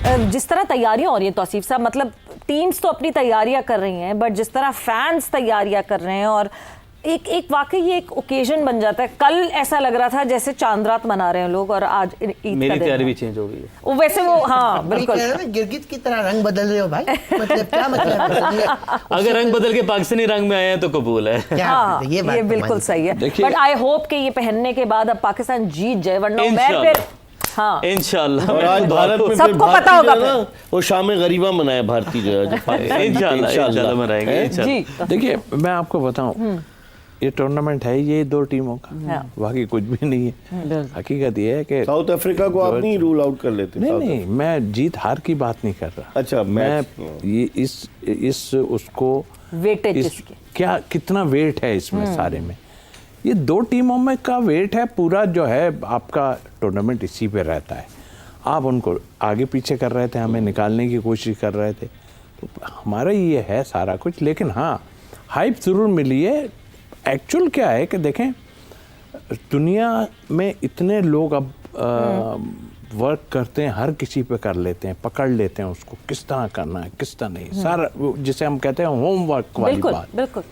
जिस तरह तैयारियां हो रही हैं तौसीफ साहब, मतलब टीम्स तो अपनी तैयारियां कर रही हैं, बट जिस तरह फैंस तैयारियां कर रहे हैं और एक वाकई ये एक ओकेजन बन जाता है। कल ऐसा लग रहा था जैसे चांद रात मना रहे हैं लोग, और आज ईद का दिन। मेरी तैयारी भी चेंज हो गई है। वो वैसे वो हाँ बिल्कुल गिरगिट की तरह रंग बदल रहे हो भाई, मतलब क्या मतलब? अगर रंग बदल के पाकिस्तानी रंग में आए हैं तो कबूल है। हाँ, ये बिल्कुल सही है। बट आई होप कि ये पहनने के बाद अब पाकिस्तान जीत जाए, वरना मैं फिर हाँ इंशाल्लाह। और आज भारत में सबको पता होगा ना वो शाम गरीबा मनाए भारतीय जो है। इंशाल्लाह मनाएंगे। जी देखिए मैं आपको बताऊं, ये टूर्नामेंट है ये दो टीमों का, बाकी कुछ भी नहीं है। हकीकत ये है कि साउथ अफ्रीका को आप नहीं रूल आउट कर लेते? नहीं, मैं जीत हार की बात नहीं कर रहा। अच्छा, मैं ये इस उसको वेटेज क्या कितना वेट है इसमें सारे में, ये दो टीमों में का वेट है पूरा जो है आपका टूर्नामेंट इसी पे रहता है। आप उनको आगे पीछे कर रहे थे, हमें निकालने की कोशिश कर रहे थे, तो हमारा ये है सारा कुछ। लेकिन हाँ, हाइप ज़रूर मिली है। एक्चुअल क्या है कि देखें, दुनिया में इतने लोग अब वर्क करते हैं, हर किसी पे कर लेते हैं, पकड़ लेते हैं उसको किस तरह करना है किस तरह नहीं, सारा जिसे हम कहते हैं होमवर्क वाली बात। बिल्कुल।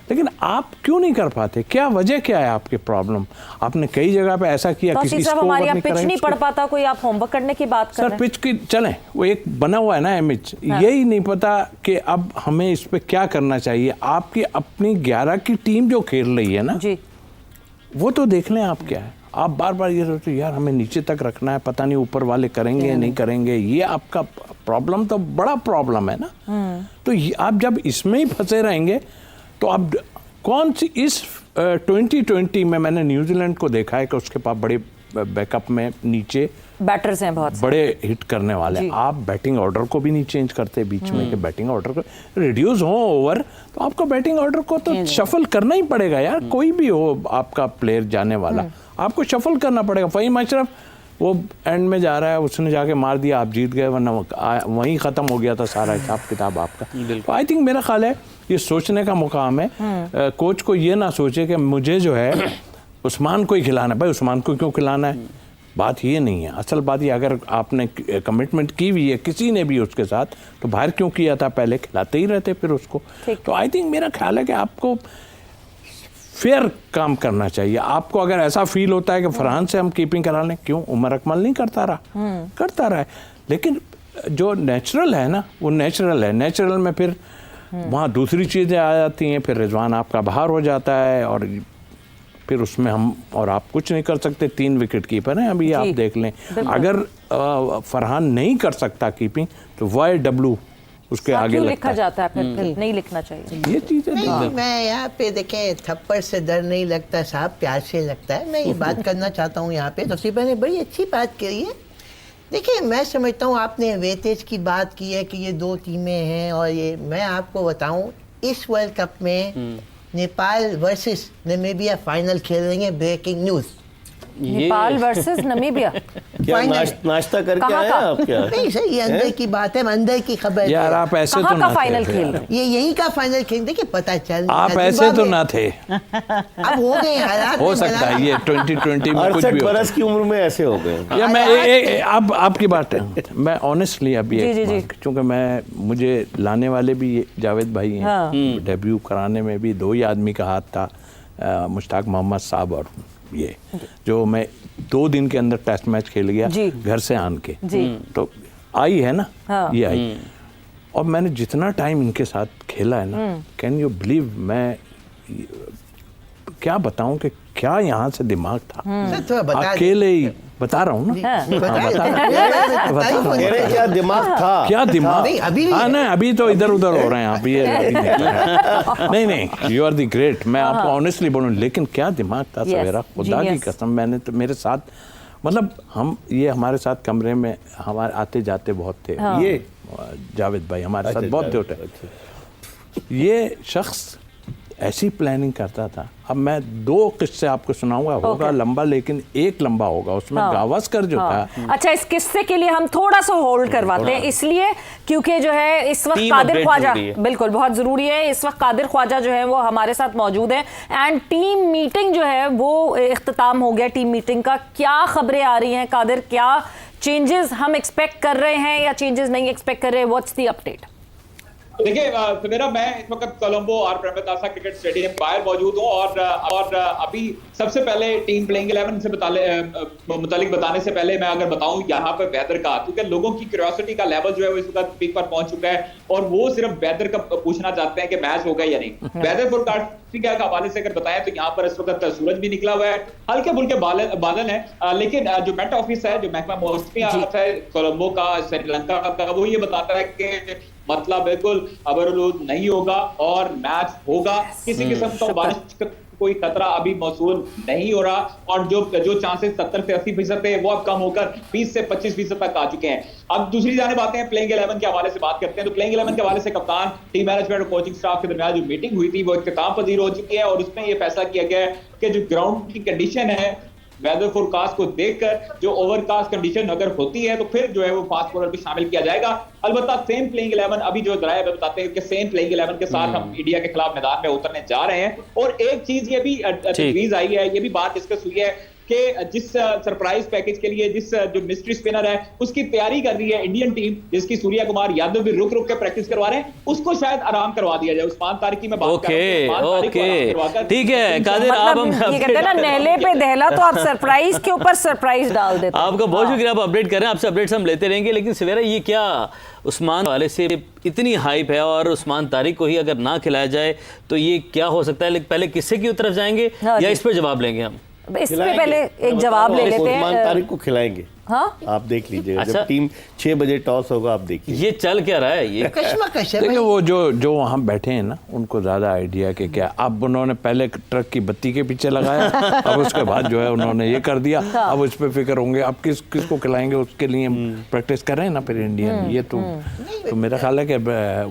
लेकिन आप क्यों नहीं कर पाते? क्या वजह क्या है आपके प्रॉब्लम? आपने कई जगह पे ऐसा किया, किसी को हमारे यहाँ पिच नहीं पढ़ पाता कोई, आप होमवर्क करने की बात कर रहे हैं। सर पिच की चलें, वो एक बना हुआ है ना इमेज, यही नहीं पता कि अब हमें इस पे क्या करना चाहिए। आपकी अपनी 11 की टीम जो खेल रही है ना जी, वो तो देख लें आप क्या है। आप बार बार ये सोचते यार हमें नीचे तक रखना है, पता नहीं ऊपर वाले करेंगे नहीं करेंगे, ये आपका प्रॉब्लम तो बड़ा प्रॉब्लम है ना। तो आप जब इसमें ही फंसे रहेंगे तो अब कौन सी इस 2020 में मैंने न्यूजीलैंड को देखा है कि उसके पास बड़े बैकअप में नीचे बैटर्स हैं बहुत बड़े हिट करने वाले। आप बैटिंग ऑर्डर को भी नहीं चेंज करते बीच में कि बैटिंग ऑर्डर को रिड्यूस हो ओवर, तो आपको बैटिंग ऑर्डर को तो शफल करना ही पड़ेगा यार। कोई भी हो आपका प्लेयर जाने वाला, आपको शफल करना पड़ेगा। फ़हीम अशरफ वो एंड में जा रहा है, उसने जाके मार दिया, आप जीत गए, वरना वहीं ख़त्म हो गया था सारा हिसाब किताब आपका। तो आई थिंक मेरा ख्याल है ये सोचने का मुकाम है। कोच को ये ना सोचे कि मुझे जो है उस्मान को ही खिलाना है। भाई उस्मान को क्यों खिलाना है, बात ये नहीं है। असल बात ये, अगर आपने कमिटमेंट की हुई है किसी ने भी उसके साथ, तो बाहर क्यों किया था, पहले खिलाते ही रहते फिर उसको। तो आई थिंक मेरा ख्याल है कि आपको फेयर काम करना चाहिए। आपको अगर ऐसा फील होता है कि फरहान से हम कीपिंग करा लें, क्यों उमर अकमल नहीं करता रहा, करता रहा है। लेकिन जो नेचुरल है ना वो नेचुरल है। नेचुरल में फिर वहाँ दूसरी चीज़ें आ जाती हैं, फिर रिजवान आपका बाहर हो जाता है और फिर उसमें हम और आप कुछ नहीं कर सकते। 3 विकेट कीपर हैं अभी, आप देख लें। अगर फरहान नहीं कर सकता कीपिंग तो YW उसके आगे लिखा जाता है, फिर नहीं लिखना चाहिए। ये चीज़ें नहीं, मैं यहाँ पे देखें, थप्पड़ से डर नहीं लगता साहब, प्यार से लगता है। मैं ये बात करना चाहता हूँ यहाँ पे। तौसीफा ने बड़ी अच्छी बात कही है। देखिए मैं समझता हूँ आपने वेटेज की बात की है कि ये 2 टीमें हैं, और ये मैं आपको बताऊँ इस वर्ल्ड कप में नेपाल वर्सेस नमीबिया फाइनल खेल रही है। Breaking news, Nepal versus Namibia. क्या नाश्ता करके आए आप क्या? नहीं सर, ये अंदर की बात है, अंदर की खबर यार। आप ऐसे तो ना फाइनल खेल, ये यहीं का फाइनल खेल। देखिए पता चल, आप ऐसे तो ना थे, अब हो गए हालात। हो सकता है ये 2020 में कुछ भी 68 बरस की उम्र में ऐसे हो गए। या मैं अब आपकी बात है, मैं ऑनेस्टली अभी चूँकि मुझे लाने वाले भी जावेद भाई हैं, डेब्यू कराने में भी 2 ही आदमी का हाथ था, मुश्ताक मोहम्मद साहब और ये, जो मैं 2 दिन के अंदर टेस्ट मैच खेल गया घर से आन के। तो आई है ना ये आई, और मैंने जितना टाइम इनके साथ खेला है ना, कैन यू बिलीव, मैं क्या बताऊं कि क्या यहाँ से दिमाग था। अकेले ही बता रहा हूँ ना, क्या दिमाग था, क्या दिमाग। हाँ नहीं, अभी तो इधर उधर हो रहे हैं आप, ये नहीं, यू आर द ग्रेट। मैं आपको ऑनेस्टली बोलूँ, लेकिन क्या दिमाग था सवेरा, खुदा की कसम। मैंने तो मेरे साथ, मतलब ये हमारे साथ कमरे में हमारे आते जाते बहुत थे। ये जावेद भाई हमारे साथ बहुत थे। ये शख्स ऐसी प्लानिंग करता था। अब मैं 2 किस्से आपको सुनाऊंगा, होगा लंबा, लेकिन एक लंबा होगा उसमें। गावस्कर जो था। अच्छा, इस किस्से के लिए हम थोड़ा सा होल्ड करवाते हैं, इसलिए क्योंकि जो है इस वक्त कादिर ख्वाजा, बिल्कुल बहुत जरूरी है, इस वक्त कादिर ख्वाजा जो है वो हमारे साथ मौजूद है। एंड टीम मीटिंग जो है वो इख्तिताम हो गया टीम मीटिंग का। क्या खबरें आ रही हैं कादिर, क्या चेंजेस हम एक्सपेक्ट कर रहे हैं या चेंजेस नहीं एक्सपेक्ट कर रहे हैं? What's the update? देखिए मेरा मैं इस वक्त कोलंबो और प्रेमदासा क्रिकेट स्टेडियम बाहर मौजूद हूँ और अभी सबसे पहले टीम प्लेइंग 11 से मुतालिक बताने से पहले मैं अगर बताऊं यहाँ पे वेदर का, क्योंकि लोगों की क्यूरियोसिटी का लेवल जो है वो इस वक्त पीक पर पहुंच चुका है और वो सिर्फ वेदर का पूछना चाहते हैं कि मैच होगा या नहीं। वेदर फोरकास्टिंग के हवाले से अगर बताएं तो यहाँ पर इस वक्त सूरज भी निकला हुआ है, हल्के फुल्के बादल है, लेकिन जो मेट ऑफिस है, जो महकमा मौसमी है कोलंबो का, श्रीलंका का, वो ये बताता है कि मतलब बिल्कुल अबरलूद नहीं होगा और मैच होगा। किसी किस्म का बारिश का कोई खतरा अभी मौसूल नहीं हो रहा और जो चांसेस 70 से 80% थे वो अब कम होकर 20 से 25% तक आ चुके हैं। अब दूसरी जानिब आते हैं प्लेइंग 11 के हवाले से बात करते हैं तो प्लेइंग 11 के हवाले से कप्तान, टीम मैनेजमेंट और कोचिंग स्टाफ के दरमियान जो मीटिंग हुई थी वो इख्तिताम पजीर हो चुकी है और उसमें ये फैसला किया गया है कि जो ग्राउंड की कंडीशन है वेदर फोरकास्ट को देखकर जो ओवरकास्ट कंडीशन अगर होती है तो फिर जो है वो फास्ट बॉलर भी शामिल किया जाएगा। अलबत्ता सेम प्लेइंग 11 अभी जो जराए बताते हैं कि सेम प्लेइंग 11 के साथ हम इंडिया के खिलाफ मैदान में उतरने जा रहे हैं। और एक चीज ये भी तजवीज आई है, ये भी बात डिस्कस हुई है कि जिस सरप्राइज पैकेज के लिए जिस जो मिस्ट्री स्पिनर है उसकी तैयारी कर रही है इंडियन टीम, जिसकी सूर्या कुमार यादव भी रुक के प्रैक्टिस करवा रहे हैं, उसको शायद आराम करवा दिया जाए। उस्मान तारिक की मैं बात कर रहा हूं, ओके ठीक है कादिर, आप हम ये कहते हैं ना नेले पे दहला, तो आप सरप्राइज के ऊपर सरप्राइज डाल देते हैं। आपका बहुत शुक्रिया, आप अपडेट कर रहे हैं, आपसे अपडेट्स हम लेते रहेंगे। लेकिन सवेरा ये क्या उस्मान वाले से इतनी हाइप है और उस्मान तारिक को ही अगर ना खिलाया जाए तो ये क्या हो सकता है? पहले किस्से की तरफ जाएंगे या इस पर जवाब लेंगे हम? इस पे पहले एक जवाब ले लेते हैं। उस्मान तारिक को खिलाएंगे। हाँ? आप देख लीजिएगा अच्छा। जब टीम 6 बजे टॉस होगा आप देखिए ये चल क्या रहा है ये? कश्मकश है देखिए भाई। वो जो वहाँ बैठे हैं ना उनको ज़्यादा आइडिया कि क्या, अब उन्होंने पहले ट्रक की बत्ती के पीछे लगाया अब उसके बाद जो है उन्होंने ये कर दिया, अब उस पर फिक्र होंगे अब किसको खिलाएंगे, उसके लिए प्रैक्टिस कर रहे हैं ना फिर इंडियन। ये तो मेरा ख्याल है कि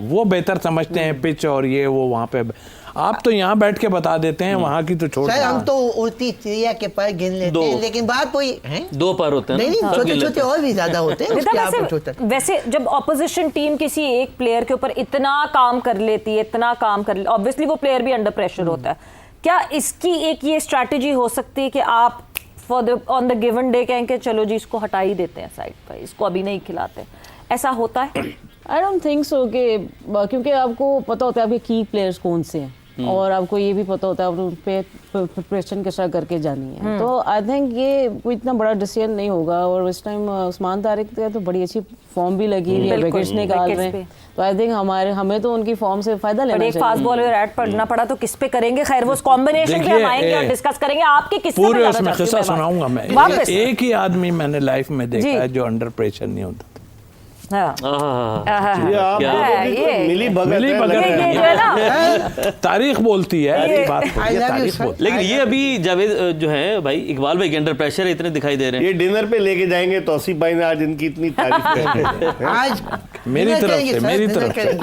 वो बेहतर समझते हैं पिच और ये वो वहाँ पे। आप तो यहाँ बैठ के बता देते हैं, वहाँ की तो छोड़। सर हम तो उड़ती चिड़िया के पर गिन लेते हैं, लेकिन बात वही है 2 पर होते हैं नहीं, ना? छोटे छोटे और भी ज्यादा होते हैं उसके आप छोटे। वैसे जब ऑपोजिशन टीम किसी एक प्लेयर के ऊपर इतना काम कर लेती है, इतना काम कर, ऑब्वियसली वो प्लेयर भी अंडर प्रेशर होता है। क्या इसकी एक ये स्ट्रैटेजी हो सकती है कि आप ऑन द गिवन डे कहें कि चलो जी इसको हटा ही देते हैं साइड पर, इसको अभी नहीं खिलाते, ऐसा होता है? आई डोंट थिंक सो कि क्योंकि आपको पता होता है आपके की प्लेयर्स कौन से हैं और आपको ये भी पता होता है आप उन पे प्रिपरेशन किस तरह करके जानी है। तो आई थिंक ये कोई इतना बड़ा डिसीजन नहीं होगा। और इस टाइम उस्मान तारिक तो बड़ी अच्छी फॉर्म भी लगी हुई है, विकेट्स निकाल रहे हैं, तो आई थिंक हमें तो उनकी फॉर्म से फायदा लेना चाहिए। एक फास्ट बॉलर ऐड पढ़ना पड़ा तो किस पे करेंगे? खैर वो कॉम्बिनेशन पे हम आएंगे और डिस्कस करेंगे। आपके किस पे पूरे उसमें किस्सा सुनाऊंगा मैं। वापस एक ही आदमी मैंने लाइफ में देखा है जो अंडर प्रेशर नहीं होता। हाँ। ये आप क्या? लोगों की तो मिली भगत है, ये जो है ना तारीख बोलती है, ऐसी बात होती है, तारीख बोलती लेकिन ये अभी जावेद जो है भाई इकबाल भाई के अंडर प्रेशर है, इतने दिखाई दे रहे हैं। ये डिनर पे लेके जाएंगे तौसीफ भाई ने आज इनकी इतनी तारीफ की। आज है। मेरी तरफ से